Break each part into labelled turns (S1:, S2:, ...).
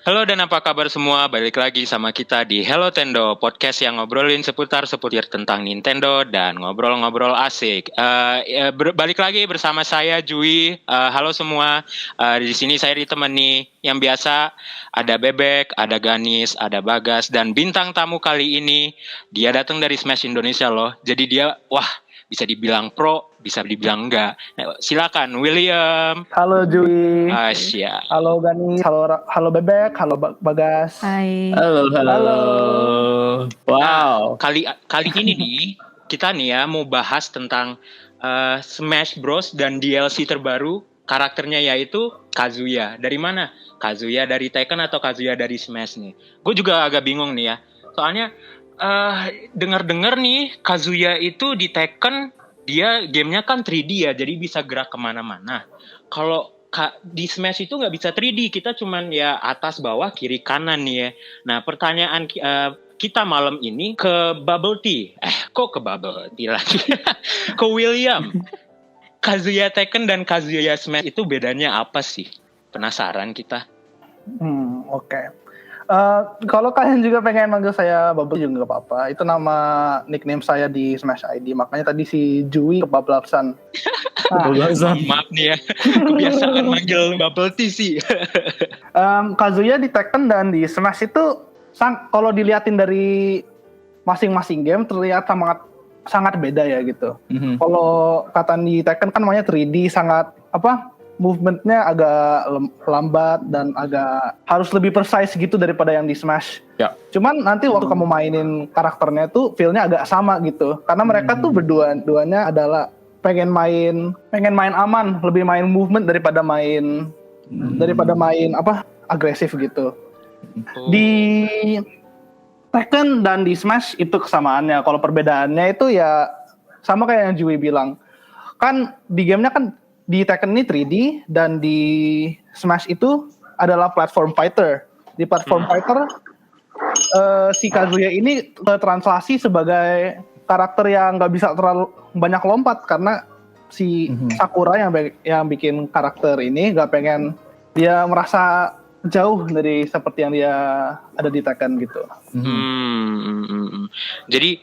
S1: Halo dan apa kabar semua? Balik lagi sama kita di Hello Tendo, podcast yang ngobrolin seputar tentang Nintendo dan ngobrol-ngobrol asik. Balik lagi bersama saya Jui. Halo semua. Di sini saya ditemani yang biasa ada Bebek, ada Ganis, ada Bagas dan bintang tamu kali ini dia datang dari Smash Indonesia loh. Jadi dia bisa dibilang pro, bisa dibilang enggak. Nah, silakan William.
S2: Halo Jui.
S1: Asia.
S2: Halo Gani. Halo Bebek. Halo Bagas.
S3: Hai.
S4: Halo.
S1: Nah,
S4: Wow.
S1: kali ini nih kita nih ya mau bahas tentang Smash Bros dan DLC terbaru karakternya yaitu Kazuya. Dari mana? Kazuya dari Tekken atau Kazuya dari Smash nih? Gue juga agak bingung nih ya. Soalnya dengar-dengar nih Kazuya itu di Tekken dia gamenya kan 3D ya, jadi bisa gerak kemana-mana. Kalau di Smash itu nggak bisa 3D, kita cuman ya atas bawah kiri kanan nih ya. Nah pertanyaan kita malam ini ke Bubble Tea. Kok ke Bubble Tea lagi? Ke William. Kazuya Tekken dan Kazuya Smash itu bedanya apa sih? Penasaran kita.
S2: Oke. Kalau kalian juga pengen manggil saya Bubble juga gak apa-apa. Itu nama nickname saya di Smash ID. Makanya tadi si Jui kebablasan.
S1: Maaf nih ya. Kebiasaan manggil Bubble Tea sih.
S2: Kazuya di Tekken dan di Smash itu kalau diliatin dari masing-masing game terlihat sangat beda ya gitu. Kalau kata di Tekken kan namanya 3D, sangat movementnya agak lambat dan agak harus lebih precise gitu daripada yang di Smash.
S4: Ya.
S2: Cuman nanti waktu kamu mainin karakternya tuh feel-nya agak sama gitu. Karena mereka tuh berdua-duanya adalah pengen main aman, lebih main movement daripada main agresif gitu. Di Tekken dan di Smash itu kesamaannya. Kalau perbedaannya itu ya sama kayak yang Jui bilang. Kan di gamenya kan di Tekken ini 3D dan di Smash itu adalah platform fighter. Di platform fighter si Kazuya ini translasi sebagai karakter yang nggak bisa terlalu banyak lompat karena si Sakura yang bikin karakter ini nggak pengen dia merasa jauh dari seperti yang dia ada di Tekken gitu.
S1: Jadi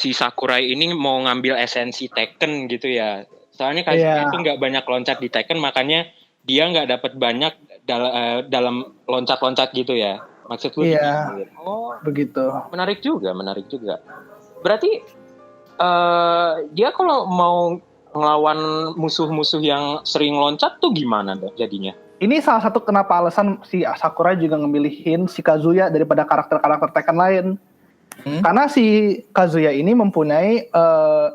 S1: si Sakurai ini mau ngambil esensi Tekken gitu ya. Soalnya Kazuya itu nggak banyak loncat di Tekken, makanya dia nggak dapat banyak dalam loncat-loncat gitu ya. Maksud lu?
S2: Iya. Begitu.
S1: Menarik juga. Berarti dia kalau mau ngelawan musuh-musuh yang sering loncat tuh gimana jadinya?
S2: Ini salah satu kenapa alasan si Sakurai juga ngemilihin si Kazuya daripada karakter-karakter Tekken lain. Karena si Kazuya ini mempunyai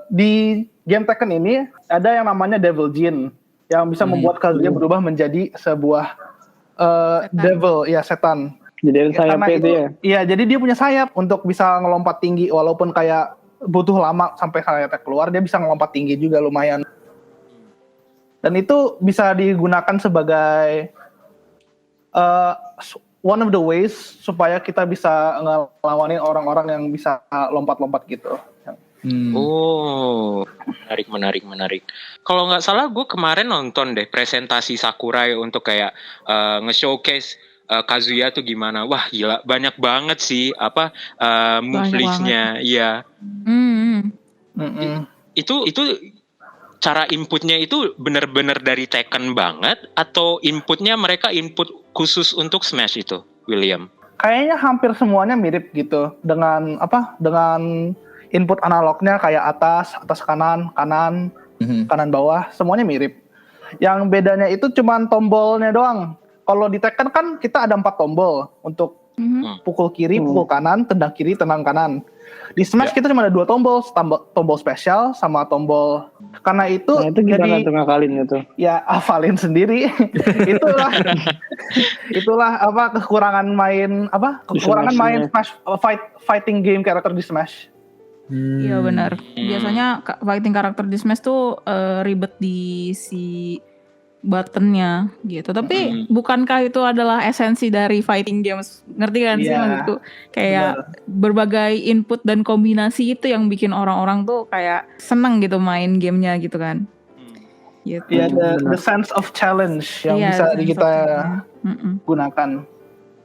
S2: di game Tekken ini ada yang namanya Devil Jin yang bisa membuat Kazuya berubah menjadi sebuah devil, ya setan.
S4: Jadi ada sayapnya itu ya?
S2: Iya, jadi dia punya sayap untuk bisa ngelompat tinggi walaupun kayak butuh lama sampai sayapnya keluar, dia bisa ngelompat tinggi juga lumayan. Dan itu bisa digunakan sebagai one of the ways supaya kita bisa ngelawanin orang-orang yang bisa lompat-lompat gitu.
S1: Oh, menarik. Kalau nggak salah gue kemarin nonton deh presentasi Sakurai untuk kayak nge-showcase Kazuya tuh gimana. Wah gila, banyak banget sih move list-nya. Iya. Itu cara inputnya itu benar-benar dari Tekken banget atau inputnya mereka input khusus untuk Smash itu, William?
S2: Kayaknya hampir semuanya mirip gitu dengan input analognya kayak atas kanan bawah, semuanya mirip. Yang bedanya itu cuman tombolnya doang. Kalau di Tekken kan kita ada 4 tombol untuk pukul kiri, pukul kanan, tendang kiri, tendang kanan. Di Smash kita cuma ada 2 tombol, tombol spesial sama tombol. Karena itu,
S4: gimana tuh ngakalin itu?
S2: Ya hafalin sendiri. itulah kekurangan main Smash fighting game karakter di Smash.
S3: Iya benar. Biasanya fighting karakter di Smash tuh ribet di si buttonnya gitu. Tapi bukankah itu adalah esensi dari fighting games? Ngerti kan sih maksudku? Kayak berbagai input dan kombinasi itu yang bikin orang-orang tuh kayak seneng gitu main gamenya gitu kan. Gitu.
S2: Ya, the sense of challenge yang bisa kita gunakan.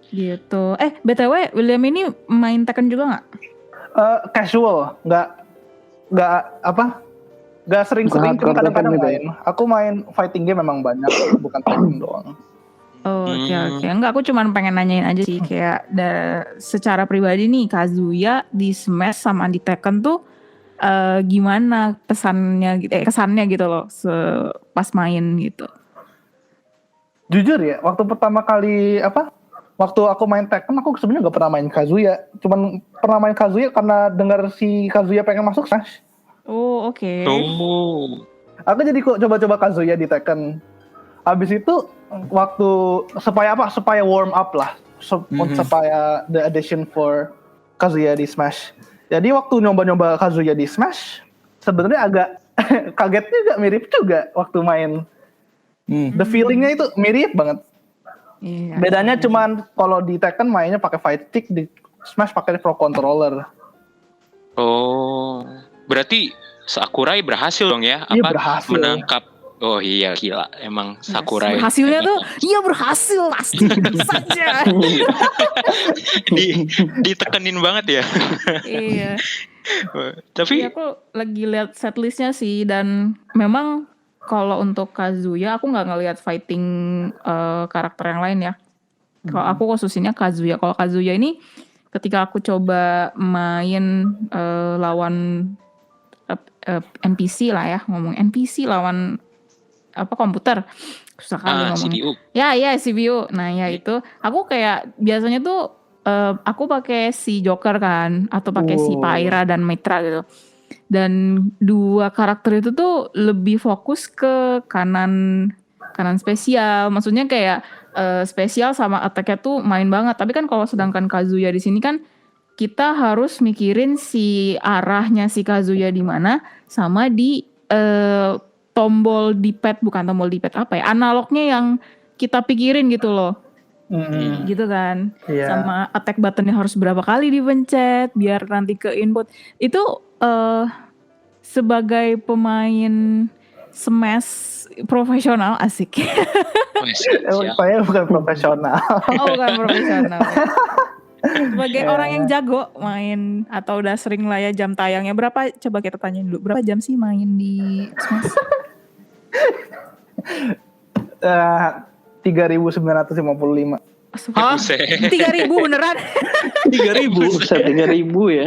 S3: Gitu. BTW William ini main Tekken juga nggak?
S2: Casual, nggak sering-sering,
S4: Nggak
S2: cuma
S4: hardcore
S2: kadang-kadang
S4: Tekken gitu
S2: main. Aku main fighting game memang banyak, bukan Tekken doang.
S3: Oh, oke. Enggak, aku cuma pengen nanyain aja sih kayak secara pribadi nih Kazuya di Smash sama di Tekken tuh gimana pesannya gitu, kesannya gitu loh pas main gitu.
S2: Jujur ya, waktu pertama kali waktu aku main Tekken, aku sebenarnya nggak pernah main Kazuya. Cuman pernah main Kazuya karena dengar si Kazuya pengen masuk Smash.
S3: Oh, oke.
S1: Oh.
S2: Aku jadi kok coba-coba Kazuya di Tekken. Habis itu waktu supaya warm up lah, supaya the addition for Kazuya di Smash. Jadi waktu nyoba-nyoba Kazuya di Smash, sebenarnya agak kaget juga, mirip juga waktu main. The feelingnya itu mirip banget.
S3: Iya.
S2: Bedanya cuman kalau di Tekken mainnya pakai fight stick, di Smash pakai pro controller.
S1: Oh, berarti Sakurai berhasil dong ya?
S2: Iya, berhasil.
S1: Menangkap? Oh iya, gila, emang Sakurai.
S3: Hasilnya tuh, iya berhasil pasti saja.
S1: Ditekenin banget ya.
S3: Iya.
S1: Tapi
S3: aku lagi lihat setlistnya sih, dan memang kalau untuk Kazuya aku nggak ngelihat fighting karakter yang lain ya. Kalau aku khususnya Kazuya. Kalau Kazuya ini ketika aku coba main lawan NPC lah ya, ngomong NPC lawan komputer, susah kali ngomongnya.
S1: CPU.
S3: Ya CPU. Nah ya itu aku kayak biasanya tuh aku pakai si Joker kan, atau pakai si Pyra dan Mitra gitu. Dan dua karakter itu tuh lebih fokus ke kanan spesial. Maksudnya kayak spesial sama attack-nya tuh main banget. Tapi kan kalau sedangkan Kazuya di sini kan kita harus mikirin si arahnya si Kazuya di mana, sama di tombol D-pad, bukan tombol D-pad analognya yang kita pikirin gitu loh. Gitu kan.
S2: Yeah.
S3: Sama attack buttonnya harus berapa kali dipencet biar nanti ke input. Itu sebagai pemain Smash profesional, asik.
S2: Saya bukan profesional.
S3: Oh, bukan profesional. Sebagai orang yang jago main atau udah sering lah ya, jam tayangnya berapa? Coba kita tanyain dulu, berapa jam sih main di Smash?
S2: 3.955.
S3: Hah? 3.000 beneran?
S4: 3.000, bisa 3.000 ya.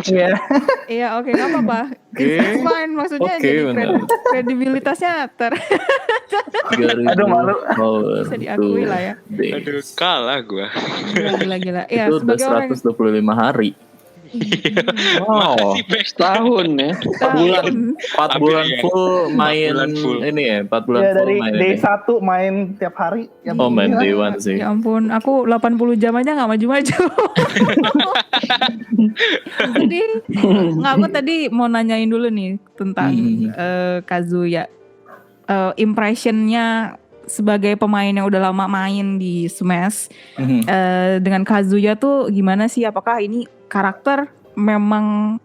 S2: Iya.
S3: Iya, oke, nggak apa-apa. It's fine, maksudnya jadi kredibilitasnya
S4: 3.000.
S2: Aduh, malu.
S3: Bisa diakui lah ya.
S1: Aduh, kalah gue.
S3: Gila. Ya,
S5: itu udah 125 hari.
S4: Wow, setahun ya.
S5: 4 bulan
S1: ya.
S5: full main
S1: 4 bulan full.
S5: ini ya, 4 bulan
S2: Ya,
S5: full
S2: dari
S5: main
S2: day
S5: ini.
S2: 1 main tiap hari. Ya,
S5: Oh, main
S2: gila.
S5: day one sih.
S3: Ya ampun, aku 80 jam aja gak maju-maju. Jadi, aku tadi mau nanyain dulu nih tentang Kazuya. Impressionnya sebagai pemain yang udah lama main di Smash, dengan Kazuya tuh gimana sih? Apakah ini karakter memang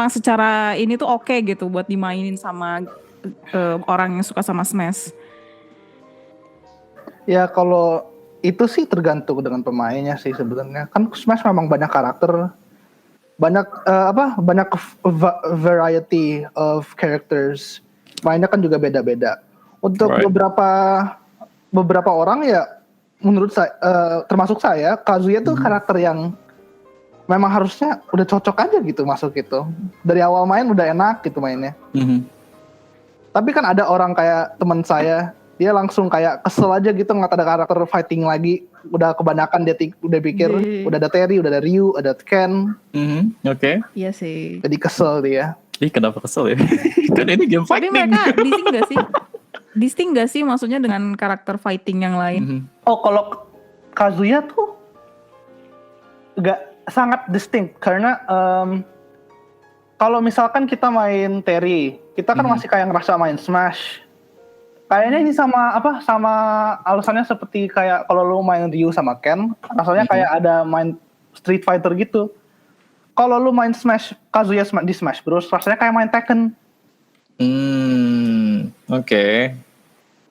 S3: secara ini tuh oke gitu buat dimainin sama orang yang suka sama Smash?
S2: Ya kalau itu sih tergantung dengan pemainnya sih sebenarnya. Kan Smash memang banyak karakter, banyak variety of characters. Mainnya kan juga beda-beda. Untuk beberapa orang ya, menurut saya, termasuk saya, Kazuya tuh karakter yang memang harusnya udah cocok aja gitu masuk gitu. Dari awal main udah enak gitu mainnya. Tapi kan ada orang kayak teman saya, dia langsung kayak kesel aja gitu ngeliat ada karakter fighting lagi. Udah kebanyakan dia udah pikir udah ada Terry, udah ada Ryu, ada Ken.
S5: Oke.
S3: Iya sih.
S2: Jadi kesel dia.
S5: Ih, kenapa kesel ya? Kan ini game
S3: Tapi
S5: fighting.
S3: mereka distinct gak sih maksudnya dengan karakter fighting yang lain?
S2: Oh, kalau Kazuya tuh sangat distinct karena kalau misalkan kita main Terry, kita kan masih kayak ngerasa main Smash. Kayaknya ini sama alasannya seperti kayak kalau lu main Ryu sama Ken, rasanya kayak ada main Street Fighter gitu. Kalau lu main Kazuya di Smash Bros, rasanya kayak main Tekken.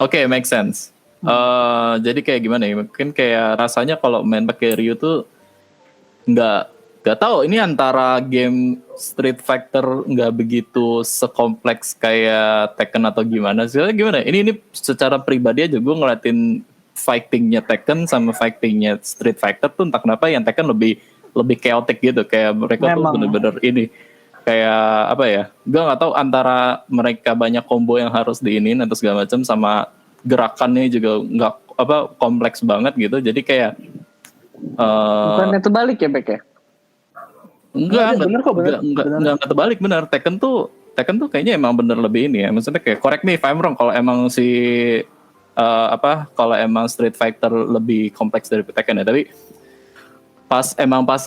S5: Oke, make sense. Jadi kayak gimana ya? Mungkin kayak rasanya kalau main pakai Ryu tuh nggak tahu. Ini antara game Street Fighter nggak begitu sekompleks kayak Tekken atau gimana? Sebenarnya gimana? Ini secara pribadi aja gue ngeliatin fightingnya Tekken sama fightingnya Street Fighter tuh entah kenapa yang Tekken lebih chaotic gitu. Kayak mereka tuh bener-bener ini kayak apa ya? Gue nggak tahu antara mereka banyak combo yang harus diinin atau segala macam sama gerakannya juga nggak kompleks banget gitu. Jadi kayak
S4: bukannya terbalik ya Bek ya?
S5: Enggak terbalik benar. Tekken tuh kayaknya emang bener lebih ini ya. Maksudnya kayak correct me if I'm wrong kalau emang kalau emang Street Fighter lebih kompleks dari Tekken ya. Tapi pas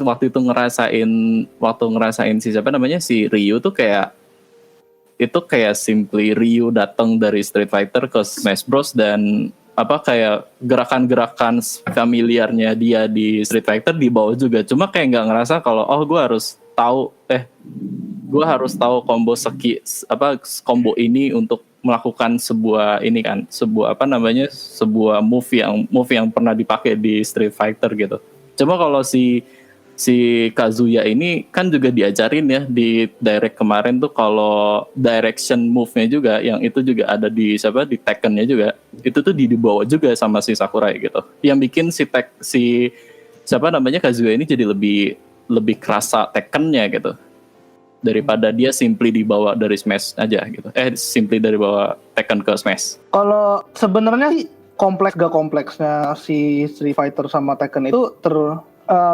S5: waktu itu ngerasain si Ryu tuh kayak itu kayak simply Ryu datang dari Street Fighter ke Smash Bros dan kayak gerakan-gerakan familiarnya dia di Street Fighter dibawa juga. Cuma kayak nggak ngerasa kalau gue harus tahu combo ini untuk melakukan sebuah move yang pernah dipakai di Street Fighter gitu. Cuma kalau si Kazuya ini kan juga diajarin ya di direct kemarin tuh kalau direction move-nya juga yang itu juga ada di Tekken-nya juga itu tuh dibawa juga sama si Sakurai gitu. Yang bikin Kazuya ini jadi lebih kerasa Tekken-nya gitu daripada dia simply dibawa dari Smash aja gitu. Simply dari bawa Tekken ke Smash.
S2: Kalau sebenarnya sih kompleksnya si Street Fighter sama Tekken itu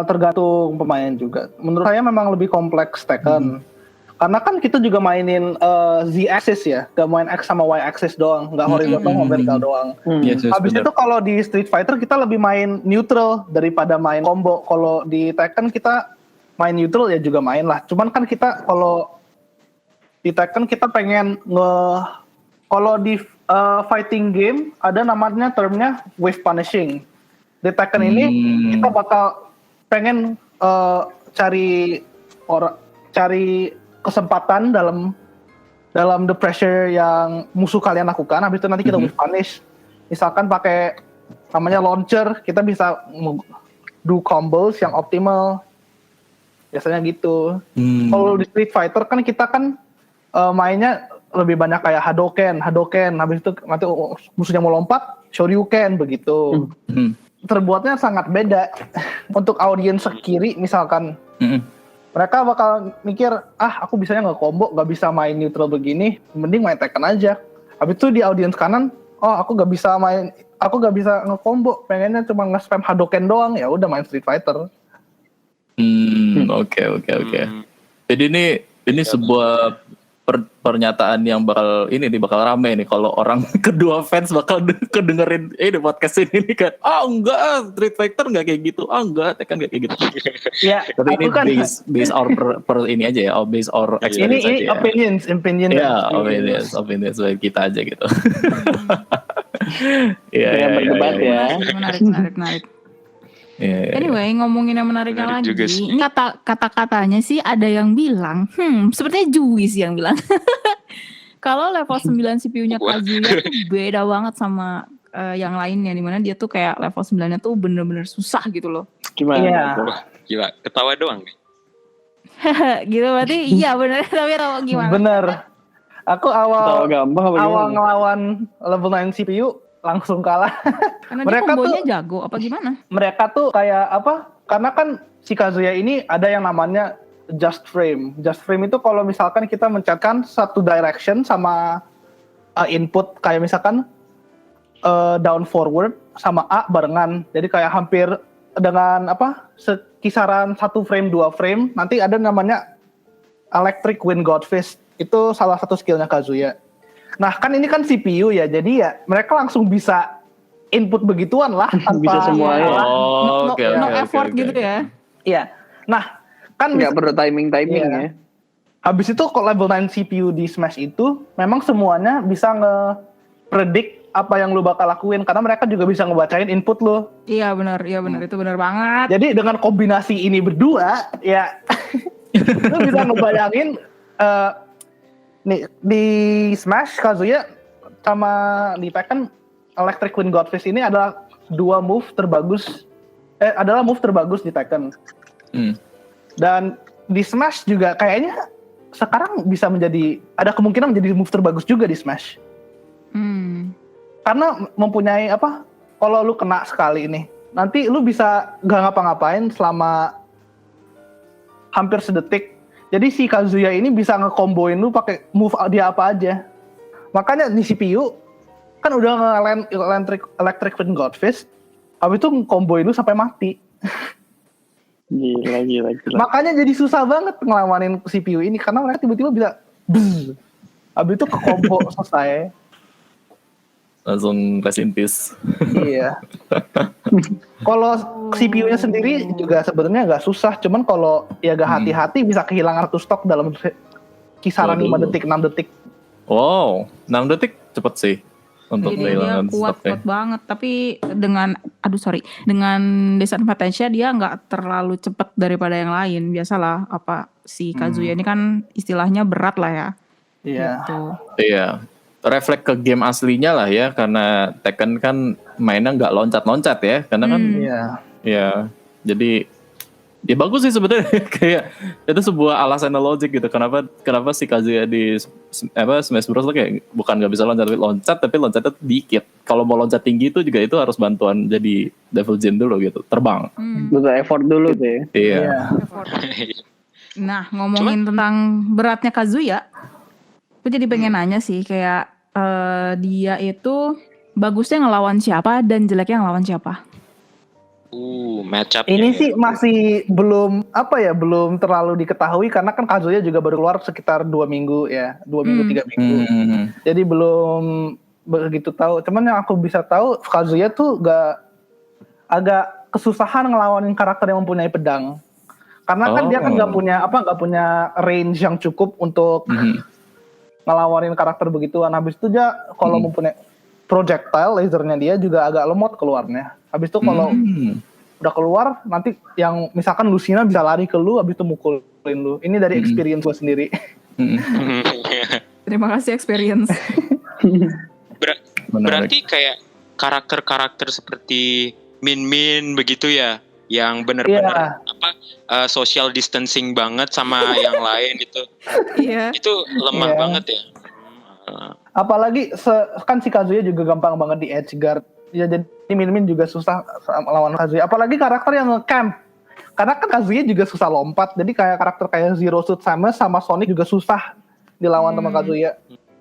S2: tergantung pemain juga. Menurut saya memang lebih kompleks Tekken. Karena kan kita juga mainin Z-axis ya, gak main X sama Y-axis doang, gak horizontal sama vertical doang.
S5: Yes,
S2: habis itu kalau di Street Fighter kita lebih main neutral daripada main combo. Kalau di Tekken kita main neutral ya juga main lah. Cuman kan kita kalau di Tekken kita pengen kalau di fighting game ada namanya termnya wave punishing. Di Tekken ini kita bakal pengen cari kesempatan dalam the pressure yang musuh kalian lakukan. Habis itu nanti kita wave punish. Misalkan pakai namanya launcher, kita bisa do combos yang optimal. Biasanya gitu. Kalau di Street Fighter kan kita mainnya lebih banyak kayak Hadoken. Habis itu nanti musuhnya mau lompat, Shoryuken begitu. Terbuatnya sangat beda. Untuk audiens kiri misalkan, mereka bakal mikir, aku bisanya nggak combo, nggak bisa main neutral begini, mending main Tekken aja. Habis itu di audiens kanan, aku nggak bisa nge-combo, pengennya cuma nge-spam Hadoken doang, ya udah main Street Fighter.
S5: Oke. Jadi ini sebuah pernyataan yang bakal rame nih kalau orang kedua fans bakal kedengerin podcast ini kan. Enggak, Street Fighter enggak kayak gitu. Enggak, Tekken enggak kayak gitu.
S2: Ya,
S5: tapi ini kan based our per ini aja ya, based our experience
S2: ini
S5: aja.
S2: Opinion.
S5: Ya, opinions dari kita aja gitu.
S4: Ya, berdebat ya.
S3: Menarik. Anyway, ngomongin yang menariknya lagi, kata-katanya sih ada yang bilang, sepertinya Jui sih yang bilang. Kalau level 9 CPU-nya Kazuya tuh beda banget sama yang lainnya, dimana dia tuh kayak level 9-nya tuh bener-bener susah gitu loh.
S4: Gimana?
S2: Iya.
S1: Gila, ketawa doang nih.
S3: Gitu berarti iya bener, tapi tahu gimana?
S2: Bener. Aku awal ngelawan level 9 CPU langsung kalah.
S3: Karena mereka dia kombonya jago apa gimana?
S2: Mereka tuh kayak karena kan si Kazuya ini ada yang namanya just frame. Just frame itu kalau misalkan kita mencetkan satu direction sama input kayak misalkan down forward sama A barengan. Jadi kayak hampir dengan kisaran 1 frame 2 frame nanti ada namanya Electric Wind God Fist. Itu salah satu skillnya Kazuya. Nah kan ini kan CPU ya, jadi ya mereka langsung bisa input begituan lah tanpa
S4: bisa semuanya.
S3: No effort gitu ya.
S2: Iya. Nah kan
S4: nggak perlu timing ya.
S2: Habis itu kalau level 9 CPU di Smash itu memang semuanya bisa nge-predict apa yang lu bakal lakuin karena mereka juga bisa ngebacain input lu.
S3: Iya benar itu benar banget.
S2: Jadi dengan kombinasi ini berdua ya lu bisa ngebayangin nih di Smash Kazuya sama di Tekken Electric Wind Godfist ini adalah move terbagus di Tekken. Dan di Smash juga kayaknya sekarang bisa ada kemungkinan menjadi move terbagus juga di Smash. Karena mempunyai kalau lu kena sekali ini, nanti lu bisa gak ngapa-ngapain selama hampir sedetik. Jadi si Kazuya ini bisa ngekomboin lu pakai move dia apa aja. Makanya di CPU kan udah Electric Wind Godfist, habis itu ngekomboin lu sampai mati.
S4: Gila.
S2: Makanya jadi susah banget ngelawanin CPU ini karena mereka tiba-tiba bisa bzz, habis itu ke combo selesai.
S5: Langsung rest in peace.
S2: Iya. Kalau CPU-nya sendiri juga sebenarnya agak susah, cuman kalau ya agak hati-hati bisa kehilangan satu stok dalam kisaran 5 detik, 6 detik.
S5: Wow, 6 detik cepet sih untuk
S3: Jadi dia
S5: kehilangan
S3: kuat
S5: stoknya.
S3: banget, tapi dengan disadvantage-nya dia nggak terlalu cepet daripada yang lain. Biasalah si Kazuya ini kan istilahnya berat lah ya.
S2: Iya.
S3: Gitu.
S5: Iya, refleks ke game aslinya lah ya, karena Tekken kan mainnya nggak loncat-loncat ya, karena kan
S2: Iya.
S5: ya jadi ya bagus sih sebenarnya. Kayak itu sebuah alasan logik gitu, kenapa si Kazuya di Smash Bros tuh kayak bukan nggak bisa loncat tapi loncatnya dikit. Kalau mau loncat tinggi itu juga itu harus bantuan jadi Devil Jin dulu gitu, terbang.
S4: Butuh effort dulu tuh ya.
S5: Iya.
S3: Nah, ngomongin tentang beratnya Kazuya, aku jadi pengen nanya sih, kayak dia itu bagusnya ngelawan siapa dan jeleknya ngelawan siapa?
S1: Match up.
S2: Ini sih masih belum terlalu diketahui karena kan Kazuya juga baru keluar sekitar 2 minggu ya, 2 minggu 3 minggu. Jadi belum begitu tahu. Cuman yang aku bisa tahu Kazuya tuh agak kesusahan ngelawanin karakter yang mempunyai pedang. Karena kan dia kan nggak punya range yang cukup untuk ngelawanin karakter begituan. Habis itu dia kalau mempunyai projectile lasernya dia juga agak lemot keluarnya. Habis itu kalau udah keluar nanti yang misalkan Lucina bisa lari ke lu, habis itu mukulin lu. Ini dari experience gue sendiri.
S3: Terima kasih experience.
S1: Berarti kayak karakter-karakter seperti Min begitu ya, yang benar-benar social distancing banget sama yang lain gitu.
S3: Iya.
S1: Itu lemah banget ya.
S2: Apalagi kan si Kazuya juga gampang banget di edge guard. Ya jadi Min juga susah lawan Kazuya. Apalagi karakter yang nge-camp. Karena kan Kazuya juga susah lompat. Jadi kayak karakter kayak Zero Suit sama Sonic juga susah dilawan sama Kazuya.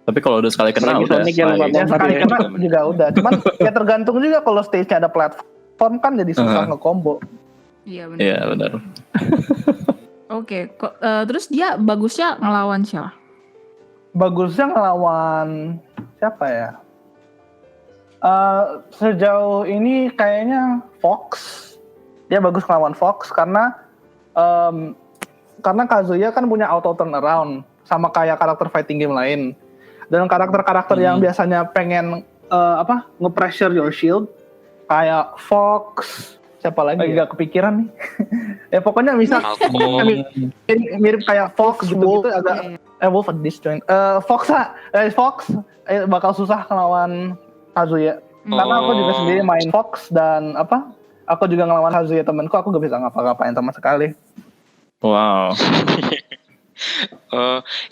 S5: Tapi kalau udah sekali kena udah.
S4: Sonic yang
S2: Ya sekali kena juga udah. Cuman ya tergantung juga kalau stage-nya ada platform kan jadi susah nge-combo.
S3: Iya benar.
S5: Iya benar.
S3: Oke, terus dia bagusnya ngelawan siapa?
S2: Bagusnya ngelawan siapa ya? Sejauh ini kayaknya Fox. Dia bagus ngelawan Fox karena Kazuya kan punya auto turnaround sama kayak karakter fighting game lain. Dan karakter-karakter yang biasanya pengen nge-pressure your shield kayak Fox, siapa lagi nggak kepikiran nih. Ya pokoknya misal mirip kayak Fox gitu agak Wolf disjoint. Fox bakal susah ngelawan Kazuya. Karena aku juga sendiri main Fox dan aku juga ngelawan Kazuya temanku, aku gak bisa ngapa-ngapain sama sekali.
S5: Wow.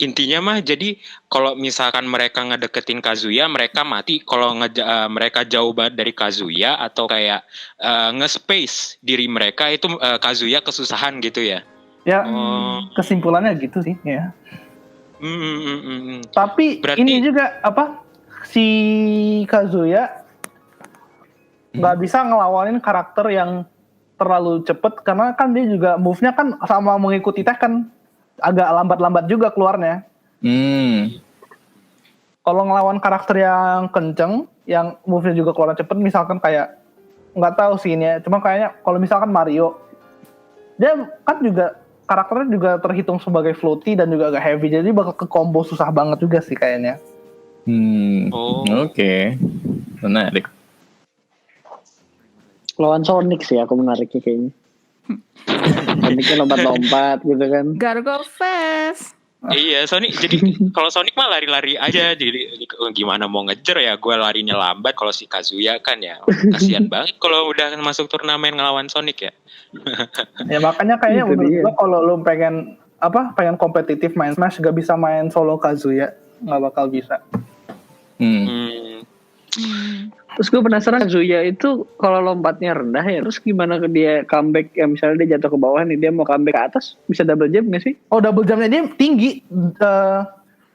S1: Intinya mah jadi kalau misalkan mereka ngedeketin Kazuya, mereka mati. Kalau mereka jauh banget dari Kazuya atau kayak nge-space diri mereka itu Kazuya kesusahan gitu ya.
S2: Ya, kesimpulannya gitu sih ya. Tapi berarti ini juga si Kazuya nggak bisa ngelawanin karakter yang terlalu cepet karena kan dia juga move-nya kan sama mengikuti Tekken agak lambat-lambat juga keluarnya. Kalau ngelawan karakter yang kenceng, yang move-nya juga keluar cepet, misalkan kayak nggak tahu sih ini, cuma kayaknya kalau misalkan Mario, dia kan juga karakternya juga terhitung sebagai floaty dan juga agak heavy, jadi bakal ke combo susah banget juga sih kayaknya.
S5: Oke. Menarik.
S4: Lawan Sonic sih aku menariknya kayaknya. Sonicnya lompat-lompat gitu kan.
S3: Gotta go fast.
S1: Iya, Sonic jadi kalau Sonic mah lari-lari aja, jadi gimana mau ngejar ya, gue larinya lambat. Kalau si Kazuya kan ya kasihan banget kalau udah masuk turnamen ngelawan Sonic ya.
S2: Ya makanya kayaknya
S4: Itu
S2: menurut
S4: dia.
S2: gua kalau lu pengen kompetitif main Smash gak bisa main solo Kazuya, nggak bakal bisa.
S4: Terus gue penasaran Kazuya itu kalau lompatnya rendah ya, terus gimana ke dia comeback ya, misalnya dia jatuh ke bawah nih, dia mau comeback ke atas, bisa double jump gak sih?
S2: Oh, double jumpnya dia tinggi.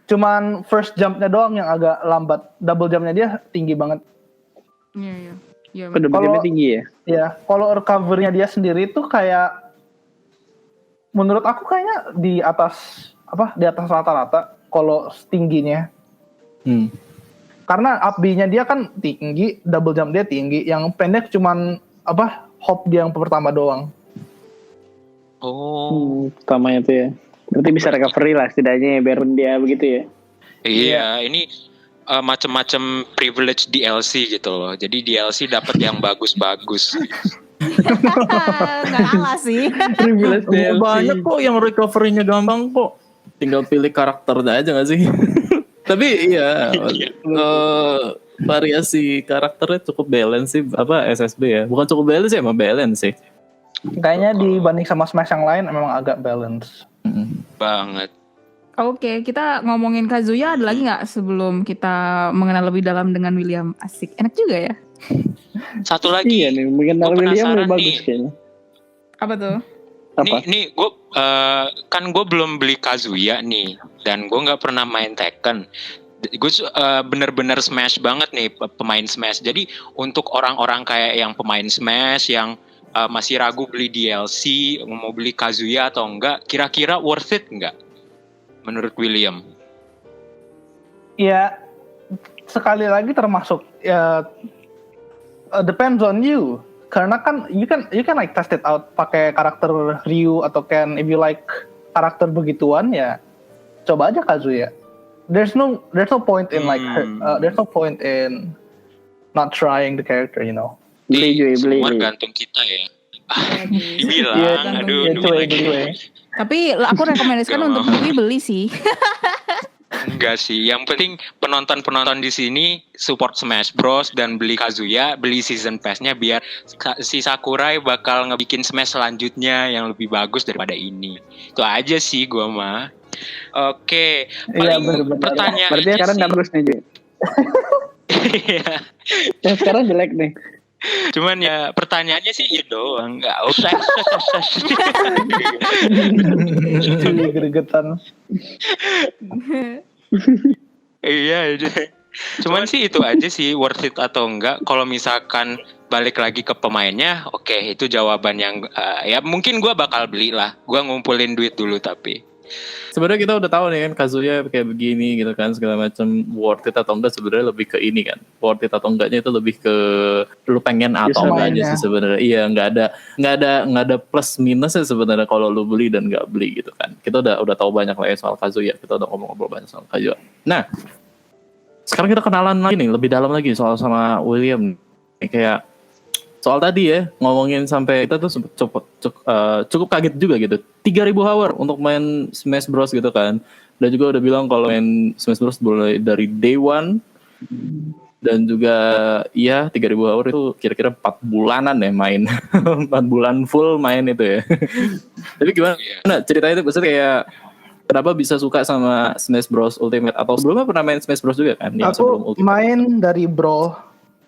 S2: Cuman first jumpnya doang yang agak lambat. Double jumpnya dia tinggi banget.
S3: Iya. Iya.
S4: Double jumpnya tinggi ya?
S2: Ya, kalau recovery-nya dia sendiri tuh kayak, menurut aku kayaknya di atas rata-rata kalau tingginya. Karena up B-nya dia kan tinggi, double jump dia tinggi. Yang pendek cuman hop dia yang pertama doang.
S1: Oh.
S4: Pertamanya tuh ya. Berarti bisa recovery lah setidaknya ya, biar dia begitu ya.
S1: Iya, ini macam-macam privilege DLC gitu loh. Jadi DLC dapat yang bagus-bagus.
S3: Nggak kalah sih.
S4: Privilege DLC.
S5: Banyak kok yang recovery-nya gampang kok. Tinggal pilih karakter aja gak sih? Tapi iya, variasi karakternya cukup balance sih, SSB ya. Bukan cukup balance ya, emang balance sih.
S2: Kayaknya dibanding sama Smash yang lain memang agak balance.
S1: Banget.
S3: Oke, kita ngomongin Kazuya ada lagi nggak sebelum kita mengenal lebih dalam dengan William? Asik, enak juga ya.
S1: Satu lagi.
S4: Iya nih, mungkin
S1: Gua
S4: William
S1: penasaran
S4: lebih bagus
S1: nih.
S4: kayaknya.
S3: Apa tuh?
S4: Apa?
S1: Nih gue kan gue belum beli Kazuya nih, dan gue nggak pernah main Tekken. Gue bener-bener Smash banget nih, pemain Smash. Jadi untuk orang-orang kayak yang pemain Smash yang masih ragu beli DLC, mau beli Kazuya atau enggak, kira-kira worth it enggak menurut William?
S2: Ya, sekali lagi termasuk ya, depends on you. Karena kan you can like test it out pakai karakter Ryu atau Ken. If you like karakter begituan ya coba aja Kazuya. There's no point in there's no point in not trying the character, you know.
S4: Beli.
S1: Semua gantung kita ya. Dibilang,
S2: Iya,
S1: aduh,
S2: iya,
S1: duit
S2: cuy,
S1: lagi.
S2: cuy.
S3: Tapi aku rekomendasikan
S1: Gak
S3: untuk
S1: mau.
S3: beli sih.
S1: Enggak sih, yang penting penonton-penonton di sini support Smash Bros dan beli Kazuya, beli season pass-nya biar si Sakurai bakal ngebikin Smash selanjutnya yang lebih bagus daripada ini. Itu aja sih gua mah. Oke,
S2: Iya,
S1: paling
S2: benar-benar.
S1: pertanyaan
S4: Berarti sekarang nggak bagus nih, Ji. Yang sekarang jelek nih.
S1: Cuman ya pertanyaannya sih itu doang, nggak usah.
S2: Gregetan.
S1: Iya, cuman sih itu aja sih, worth it atau enggak. Kalau misalkan balik lagi ke pemainnya, oke, itu jawaban yang ya mungkin gue bakal beli lah. Gue ngumpulin duit dulu tapi.
S5: Sebenarnya kita udah tahu nih kan Kazuya kayak begini gitu kan, segala macam. Worth it atau enggak sebenarnya lebih ke ini kan. Worth it atau enggaknya itu lebih ke lu pengen atau enggak aja sih sebenarnya. Iya, nggak ada plus minusnya sebenarnya kalau lu beli dan nggak beli gitu kan. Kita udah tahu banyak lah ya soal Kazuya. Kita udah ngobrol banyak soal Kazuya. Nah, sekarang kita kenalan lagi nih, lebih dalam lagi soal sama William. Kayak soal tadi ya, ngomongin sampai kita tuh cukup kaget juga gitu. 3.000 hour untuk main Smash Bros gitu kan. Dan juga udah bilang kalau main Smash Bros mulai dari day one. Dan juga ya 3.000 hour itu kira-kira 4 bulanan ya main. 4 bulan full main itu ya. Tapi gimana ceritanya itu, maksudnya kayak kenapa bisa suka sama Smash Bros Ultimate? Atau sebelumnya pernah main Smash Bros juga kan?
S2: Aku main dari Brawl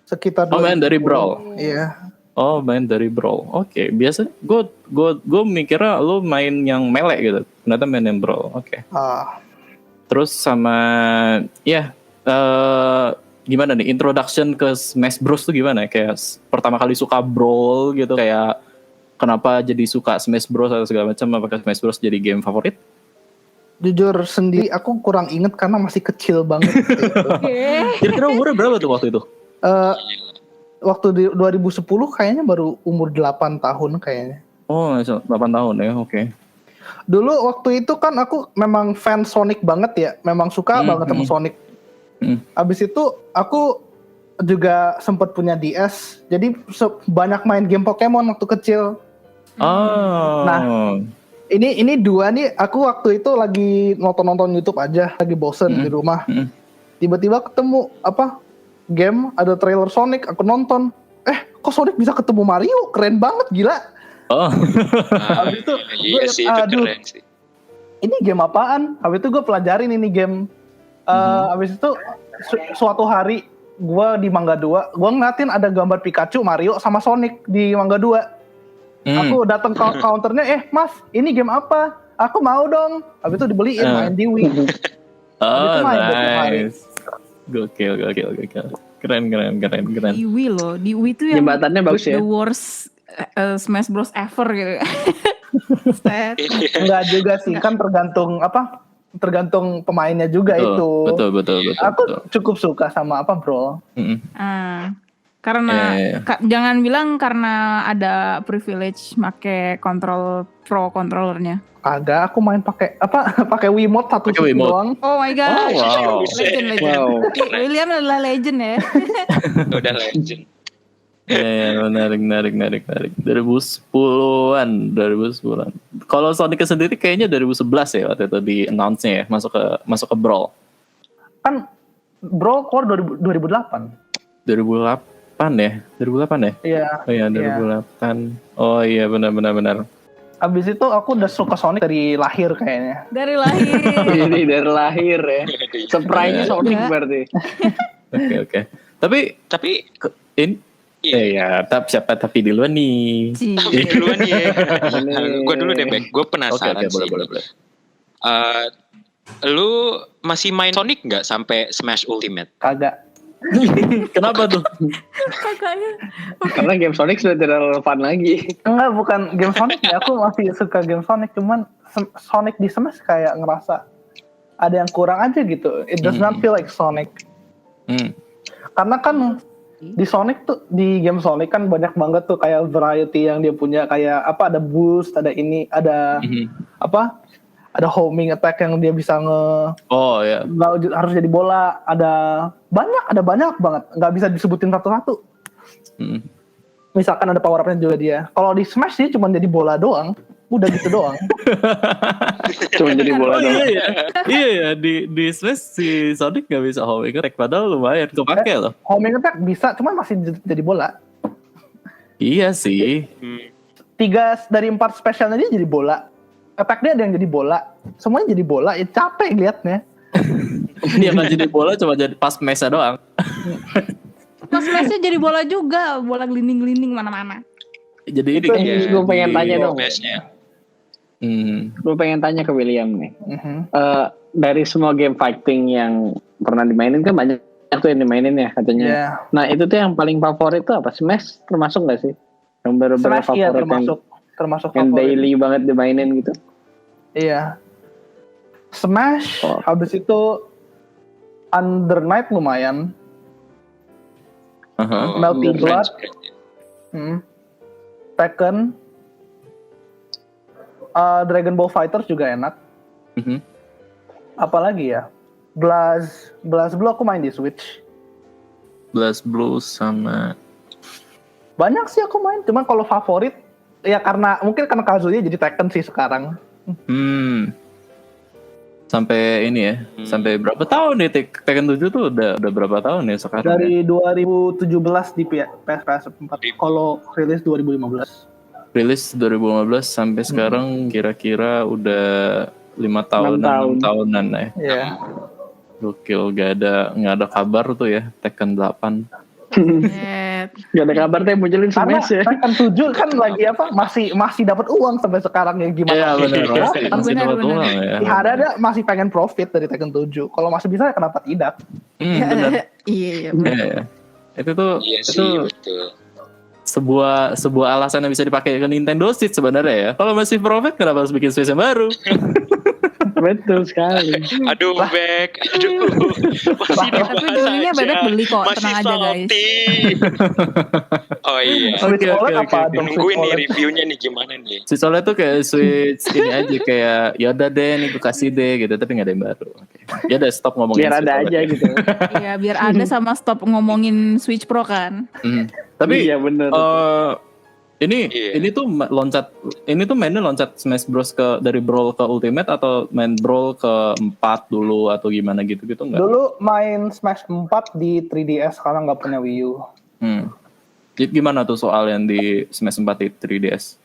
S2: sekitar.
S5: Oh, main dari Brawl.
S2: Iya.
S5: Oh, main dari Brawl. Oke, biasa gue mikirnya lo main yang melee gitu. Ternyata main yang Brawl. Oke. Terus sama gimana nih introduction ke Smash Bros tuh gimana? Kayak pertama kali suka Brawl gitu, kayak kenapa jadi suka Smash Bros atau segala macam? Apakah Smash Bros jadi game favorit?
S2: Jujur sendiri aku kurang inget karena masih kecil banget gitu.
S5: Kira-kira umurnya berapa tuh waktu itu?
S2: Waktu di 2010 kayaknya baru umur 8 tahun kayaknya.
S5: Oh, 8 tahun ya, oke.
S2: Dulu waktu itu kan aku memang fan Sonic banget ya, memang suka banget sama Sonic. Abis itu aku juga sempat punya DS, jadi banyak main game Pokemon waktu kecil.
S5: Oh.
S2: Nah, Ini dua nih, aku waktu itu lagi nonton YouTube aja, lagi bosen di rumah. Tiba-tiba ketemu game, ada trailer Sonic, aku nonton. Kok Sonic bisa ketemu Mario? Keren banget, gila.
S5: Oh.
S2: Habis itu
S1: Iya
S2: gue
S1: sih, itu keren sih.
S2: ini game apaan? Habis itu gue pelajarin ini game. Habis itu suatu hari gue di Mangga 2, gue ngeliatin ada gambar Pikachu, Mario sama Sonic di Mangga 2. Aku datang ke counternya, Mas, ini game apa? Aku mau dong. Habis itu dibeliin, main di Wii.
S5: Oh,
S2: main
S5: nice. Gokil. Keren.
S3: Di Wii loh, di Wii tuh yang
S4: Jembatannya bagus ya.
S3: the worst Smash Bros ever gitu. Set.
S2: Enggak juga sih, kan tergantung pemainnya juga itu.
S5: Betul.
S2: Aku cukup suka sama Brawl.
S3: Karena jangan bilang karena ada privilege make pro controllernya.
S2: Agak aku main pakai Wiimote satu
S5: Pakai Wiimote.
S2: doang.
S3: Oh my god.
S5: wow.
S3: Legend.
S4: Wow.
S3: William adalah legend ya.
S1: Udah legend.
S5: Menarik. 2010-an. Kalau Sonic sendiri kayaknya 2011 ya waktu itu di announce-nya ya, masuk ke Brawl.
S2: Kan Brawl keluar 2008.
S5: 2008 ya?
S2: Iya.
S5: Oh iya, 2008. Oh iya, benar.
S2: Abis itu aku udah suka Sonic dari lahir kayaknya.
S3: Dari lahir.
S4: Ini dari lahir ya. Spray-nya Sonic
S3: Iya.
S4: berarti.
S5: Oke. Tapi ini tapi duluan nih.
S1: Tapi duluan nih. Gue dulu deh, Bek. Gue penasaran
S5: Oke,
S1: sih.
S5: boleh.
S1: Lu masih main Sonic nggak sampai Smash Ultimate?
S2: Kagak.
S5: Kenapa tuh?
S3: Kakaknya.
S4: Karena game Sonic sudah tidak relevan lagi.
S2: Enggak, bukan game Sonic ya. Aku masih suka game Sonic, cuman Sonic di Smash kayak ngerasa ada yang kurang aja gitu. It does not feel like Sonic. Karena kan di Sonic tuh, di game Sonic kan banyak banget tuh kayak variety yang dia punya, kayak ada boost, ada ini, ada ada homing attack yang dia bisa
S5: Oh ya.
S2: nggak harus jadi bola, ada banyak banget, nggak bisa disebutin satu-satu. Misalkan ada power up-nya juga dia. Kalau di Smash sih cuma jadi bola doang, udah gitu doang.
S4: Cuma jadi bola doang.
S5: Iya ya, di Smash si Sonic gak bisa homing attack, padahal lumayan kepake loh.
S2: Homing attack bisa, cuman masih jadi bola.
S5: Iya sih.
S2: 3 dari 4 spesialnya dia jadi bola. Attack dia ada yang jadi bola, semuanya jadi bola, ya capek liatnya.
S5: Dia nggak jadi bola, cuma jadi pas mesa doang.
S3: Mas Smashnya jadi bola juga, bola gelinding-gelinding mana-mana.
S5: Jadi ini
S4: Terus gue pengen tanya dong.
S1: Smash-nya.
S4: Gue pengen tanya ke William nih. Dari semua game fighting yang pernah dimainin kan banyak tuh yang dimainin ya katanya.
S2: Yeah.
S4: Nah itu tuh yang paling favorit tuh apa? Smash termasuk gak sih? Yang bener-bener
S2: Smash iya
S4: favorit
S2: termasuk
S4: yang
S2: favorit.
S4: daily banget dimainin gitu.
S2: Iya. Smash, habis itu Under Night lumayan. Melty Blood. Tekken. Dragon Ball Fighters juga enak. Apalagi ya? Blast Blue aku main di Switch.
S5: Blast Blue sama
S2: Banyak sih aku main, cuman kalau favorit ya mungkin karena Kazuya jadi Tekken sih sekarang.
S5: Sampai ini ya, sampai berapa tahun nih Tekken 7 tuh udah berapa tahun ya sekarang?
S2: Dari 2017 di PS4, kalau rilis 2015.
S5: Rilis 2015 sampai sekarang kira-kira udah 6 tahunan ya.
S2: Iya.
S5: Gokil, gak ada kabar tuh ya Tekken 8.
S4: Gak ada kabar teh munculin
S2: Karena
S4: Smash ya.
S2: Tekken 7 kan lagi masih dapat uang sampai sekarang ya gimana?
S5: Iya benar, masih dapat
S3: benar.
S5: uang ya.
S2: Ada masih pengen profit dari Tekken 7. Kalau masih bisa ya kenapa tidak?
S5: Benar.
S3: Iya.
S5: Iya. Itu tuh
S1: Iya
S5: itu
S1: sih, betul.
S5: sebuah alasan yang bisa dipakai ke Nintendo Switch sebenarnya ya. Kalau masih profit kenapa harus bikin Switch yang baru?
S4: Betul sekali.
S1: Aduh, Bek. Aduh. Masih dibahas
S3: Tapi dulunya
S1: aja.
S3: Bebek beli kok,
S1: Masih
S3: tenang aja, guys.
S1: salty. Oh iya.
S2: Switch
S5: Oke,
S2: OLED
S5: oke,
S2: apa
S5: oke.
S2: dong?
S1: Nungguin
S2: Switch
S1: nih
S2: OLED?
S1: reviewnya nih gimana nih.
S5: Switch OLED tuh kayak Switch ini aja kayak ya udah deh nih gue kasih deh gitu tapi nggak ada yang baru. Oke. Ya udah stop ngomongin
S4: Biar
S5: Switch
S4: ada
S5: OLED
S4: aja
S5: ya.
S4: gitu.
S3: Iya, biar ada sama stop ngomongin Switch Pro kan.
S5: Tapi
S4: iya bener.
S5: Ini tuh mainnya loncat Smash Bros dari Brawl ke Ultimate atau main Brawl ke 4 dulu atau gimana gitu enggak?
S2: Dulu main Smash 4 di 3DS karena nggak punya Wii U.
S5: Gimana tuh soal yang di Smash 4 di 3DS?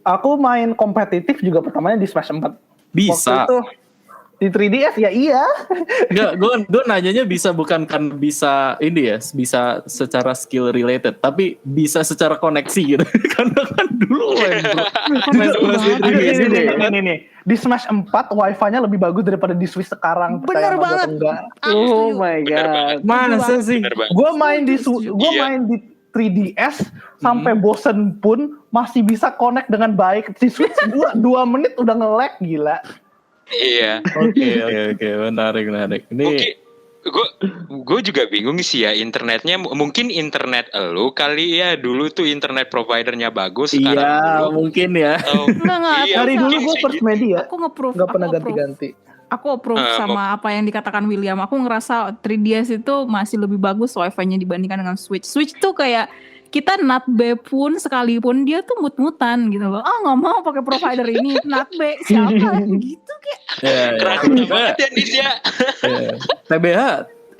S2: Aku main kompetitif juga pertamanya di Smash 4.
S5: Bisa.
S2: Waktu itu di 3DS ya iya.
S5: Enggak, gue nanyanya bisa bukan kan bisa ini ya, bisa secara skill related, tapi bisa secara koneksi gitu. Karena kan dulu
S2: Ini di Smash 4 wifi-nya lebih bagus daripada di Switch sekarang.
S3: Bener banget.
S4: Oh my god.
S5: Masa sih?
S2: Gue main di 3DS sampai bosen pun masih bisa connect dengan baik. Di Switch 2 menit udah nge-lag gila.
S1: Iya.
S5: Oke, menarik. Ini
S1: gue juga bingung sih ya internetnya. Mungkin internet elu kali ya, dulu tuh internet providernya bagus.
S5: iya, mungkin ya.
S3: Enggak,
S2: Dari dulu gue first media.
S3: Aku nge-proof.
S2: Nggak pernah ganti-ganti.
S3: Aku approve sama apa yang dikatakan William. Aku ngerasa 3DS itu masih lebih bagus wifi-nya dibandingkan dengan Switch. Switch tuh kayak kita NatB pun sekalipun dia tuh mut-mutan gitu loh. Nggak mau pakai provider ini, NatB siapa gitu kayak.
S1: Keren banget ya Nis ya.
S5: TBH,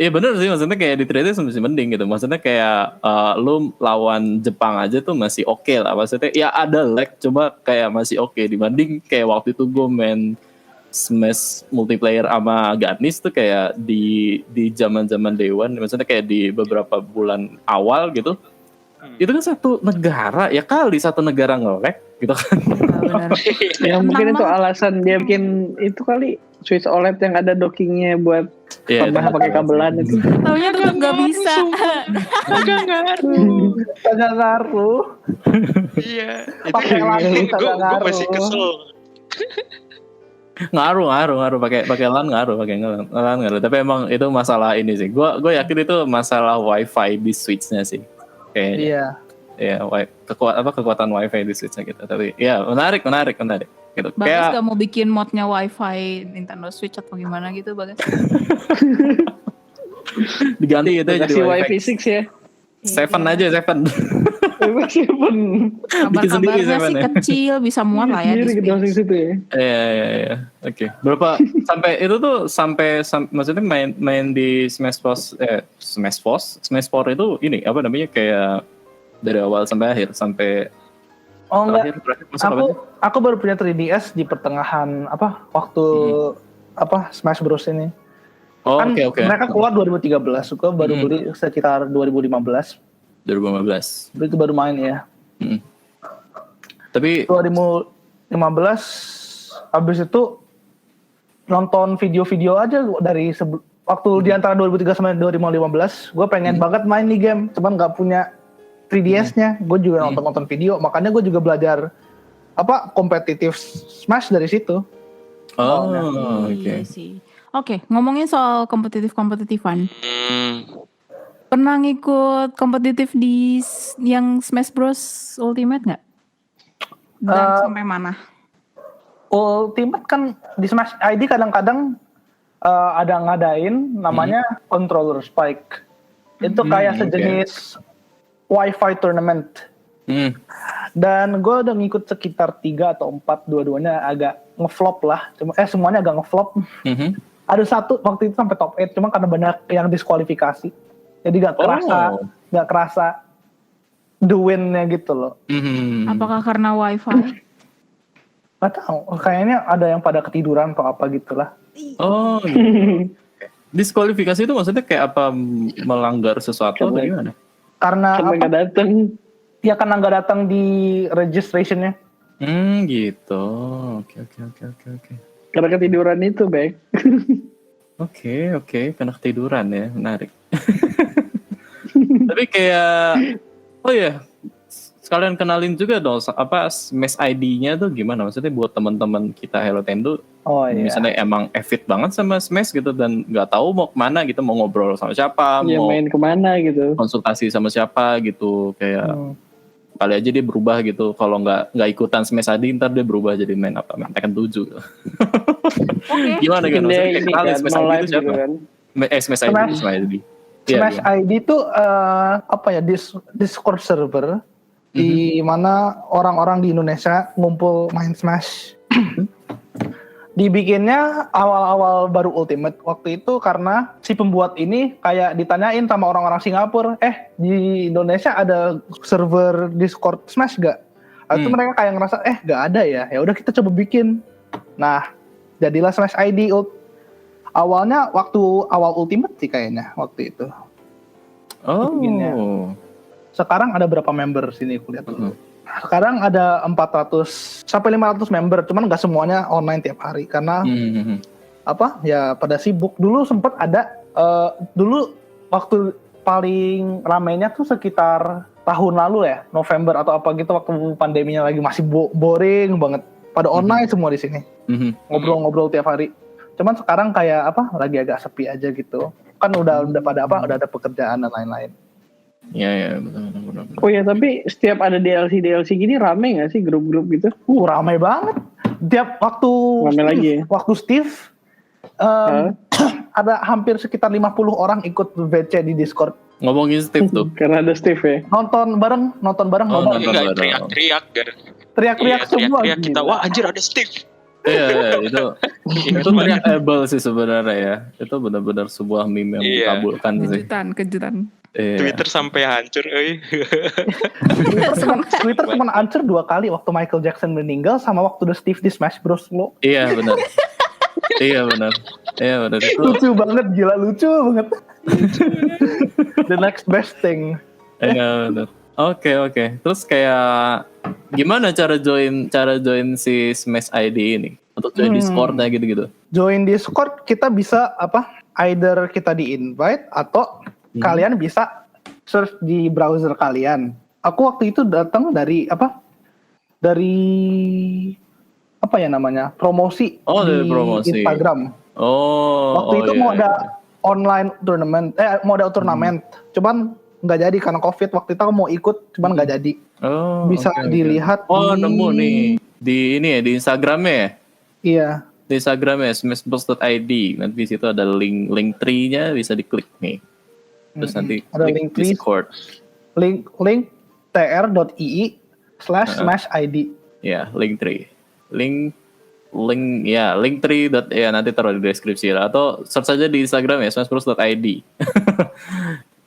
S5: iya bener sih, maksudnya kayak di 3DS masih mending gitu. Maksudnya kayak lu lawan Jepang aja tuh masih oke lah. Maksudnya ya ada lag, cuma kayak masih oke dibanding kayak waktu itu gue main Smash multiplayer sama Ganis tuh kayak di zaman-zaman Day One, maksudnya kayak di beberapa bulan awal gitu. Itu kan satu negara ya kali satu negara nge-lag gitu kan.
S4: Ya mungkin itu alasan dia bikin itu kali Switch OLED yang ada dockingnya buat tambah pakai kabelan itu.
S3: Taunya tetap nggak bisa.
S2: Agak ngaruh.
S1: Iya.
S2: Pakai lampu
S1: Gue
S2: agak
S1: masih kesel.
S5: ngaruh pakai LAN ngaruh. Tapi emang itu masalah ini sih. Gue yakin itu masalah wifi di Switch-nya sih. Kayaknya.
S2: Iya.
S5: Ya, kekuatan wifi di Switch-nya gitu. Tapi ya menarik gitu.
S3: Bagus
S5: Kayak
S3: gak mau bikin modnya wifi Nintendo Switch atau gimana gitu Bagas?
S5: diganti gitu ya jadi
S4: Kasih
S5: wifi
S4: Wi-Fi 6 ya.
S5: 7 aja 7.
S3: Kabar-kabarnya sih
S5: Seven ya.
S3: kecil, bisa muat lah ya di Switch.
S4: Situ ya.
S5: Iya. Oke. Berapa sampai maksudnya main di Smash Bros itu ini apa namanya kayak dari awal sampai akhir sampai
S2: Oh enggak.
S5: terakhir masuk apa aja?
S2: Aku baru punya 3DS di pertengahan waktu Smash Bros ini.
S5: Oh,
S2: Kan
S5: oke.
S2: mereka keluar 2013, gua baru beli sekitar 2015.
S5: 2015.
S2: Itu baru main ya.
S5: Tapi
S2: 2015 habis itu nonton video-video aja dari waktu di antara 2013 sampai 2015, gue pengen banget main nih game, cuman nggak punya 3DS-nya. Gue juga nonton video, makanya gue juga belajar kompetitif Smash dari situ.
S5: oke.
S3: Iya sih. Oke, ngomongin soal kompetitifan. Pernah ngikut kompetitif di yang Smash Bros Ultimate nggak? Dan sampai mana?
S2: Ultimate kan di Smash ID kadang-kadang ada ngadain namanya Controller Spike. Itu kayak sejenis Wi-Fi tournament. Dan gue udah ngikut sekitar 3 atau 4, dua-duanya agak ngeflop lah. Semuanya agak ngeflop. Ada satu waktu itu sampai top 8, cuma karena banyak yang diskualifikasi. Jadi gak kerasa the win-nya gitu loh.
S3: Apakah karena Wi-Fi?
S2: Gak tahu, kayaknya ada yang pada ketiduran atau apa gitulah.
S5: Oh, gitu. Diskualifikasi itu maksudnya kayak apa, melanggar sesuatu atau gimana?
S2: Karena
S4: nggak datang.
S2: Ya karena nggak datang di registration-nya.
S5: Gitu. Oke.
S4: Karena ketiduran itu, Bek.
S5: Oke, karena ketiduran ya, menarik. Tapi kayak, sekalian kenalin juga dong, Smash ID-nya tuh gimana? Maksudnya buat teman-teman kita Hello Tendo, misalnya emang avid banget sama Smash gitu dan nggak tahu mau kemana gitu, mau ngobrol sama siapa, mau
S4: main kemana gitu,
S5: konsultasi sama siapa gitu, kayak kali aja dia berubah gitu. Kalau nggak ikutan Smash ID, ntar dia berubah jadi main Tekken 7. Gimana kan? Maksudnya kenalin Smash ID itu siapa? Smash ID.
S2: Smash ID itu Discord server di mana orang-orang di Indonesia ngumpul main Smash. Dibikinnya awal-awal baru Ultimate waktu itu karena si pembuat ini kayak ditanyain sama orang-orang Singapura, di Indonesia ada server Discord Smash gak? Itu mereka kayak ngerasa gak ada ya. Ya udah kita coba bikin. Nah, jadilah Smash ID. Awalnya waktu awal Ultimate sih kayaknya waktu itu.
S5: Oh.
S2: Bikinnya. Sekarang ada berapa member sini aku lihat dulu. Sekarang ada 400 sampai 500 member, cuman nggak semuanya online tiap hari karena ya pada sibuk. Dulu sempat ada dulu waktu paling ramainya tuh sekitar tahun lalu ya, November atau apa gitu, waktu pandeminya lagi masih boring banget. Pada online semua di sini. Ngobrol-ngobrol tiap hari. Cuman sekarang kayak lagi agak sepi aja gitu. Kan udah pada udah ada pekerjaan dan lain-lain.
S5: Iya, benar.
S4: Oh ya, tapi setiap ada DLC gini rame nggak sih grup-grup gitu?
S2: Rame banget. Tiap waktu
S4: Rame
S2: Steve,
S4: lagi ya?
S2: Waktu Steve ada hampir sekitar 50 orang ikut VC di Discord.
S5: Ngomongin Steve tuh.
S4: Karena ada Steve ya.
S2: Nonton bareng
S5: nonton
S2: nobar.
S5: bareng.
S1: Teriak-teriak
S2: Teriak-teriak semua.
S1: teriak kita,
S2: gila.
S1: wah anjir ada Steve.
S5: Iya, itu teriakable sih sebenarnya ya. Itu benar-benar sebuah meme yang dikabulkan sih.
S3: Kejutan.
S5: Iya.
S1: Twitter sampai hancur,
S2: Twitter cuma hancur 2 kali, waktu Michael Jackson meninggal sama waktu The Steve di Smash Bros. Lo.
S5: Iya benar. Iya benar. Itu.
S2: Lucu banget, gila lucu banget. The next best thing.
S5: Iya benar. Oke. Terus kayak gimana cara join si Smash ID ini? Untuk join Discord-nya gitu-gitu.
S2: Join Discord kita bisa either kita di invite atau kalian bisa search di browser kalian. Aku waktu itu datang dari promosi
S5: dari
S2: di
S5: promosi
S2: Instagram.
S5: Waktu
S2: itu mau ada online turnamen, cuman nggak jadi karena COVID. Waktu itu aku mau ikut, cuman nggak jadi. Bisa dilihat.
S5: Nemu nih di ini ya, di Instagramnya ya.
S2: Iya.
S5: Di Instagramnya smashbros.id. Nanti di situ ada link tree-nya, bisa diklik nih. Terus nanti
S2: ada
S5: klik
S2: link tree.
S5: Discord.
S2: Link tr.ii/smashid.
S5: Ya, link tree. Link tree. Nanti taruh di deskripsi lah. Atau search aja di Instagram ya, smashbros.id.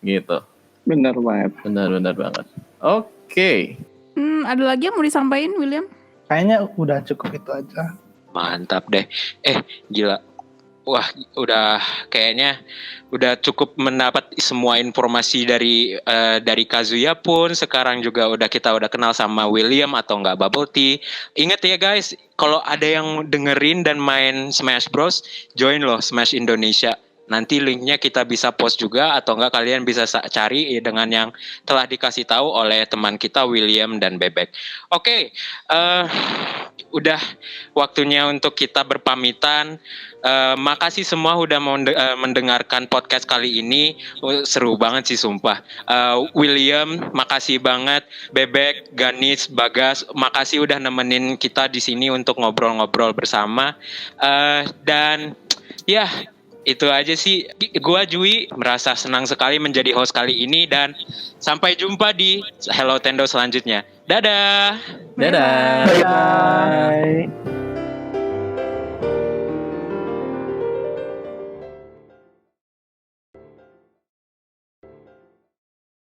S5: Gitu.
S4: Benar banget.
S5: Benar banget. Oke.
S3: Ada lagi yang mau disampaikan, William?
S2: Kayaknya udah cukup itu aja.
S1: Mantap deh. Gila. Wah, kayaknya udah cukup mendapat semua informasi dari Kazuya pun. Sekarang juga kita udah kenal sama William atau enggak Bubble Tea. Ingat ya guys, kalau ada yang dengerin dan main Smash Bros, join loh Smash Indonesia. Nanti linknya kita bisa post juga atau enggak kalian bisa cari dengan yang telah dikasih tahu oleh teman kita William dan Bebek. Oke, udah waktunya untuk kita berpamitan. Makasih semua udah mendengarkan podcast kali ini. Seru banget sih sumpah. William, makasih banget. Bebek, Ganis, Bagas, makasih udah nemenin kita di sini untuk ngobrol-ngobrol bersama. Dan ya itu aja sih. Gua Jui merasa senang sekali menjadi host kali ini dan sampai jumpa di Hello Tendo selanjutnya. Dadah.
S5: Dadah.
S2: Dadah.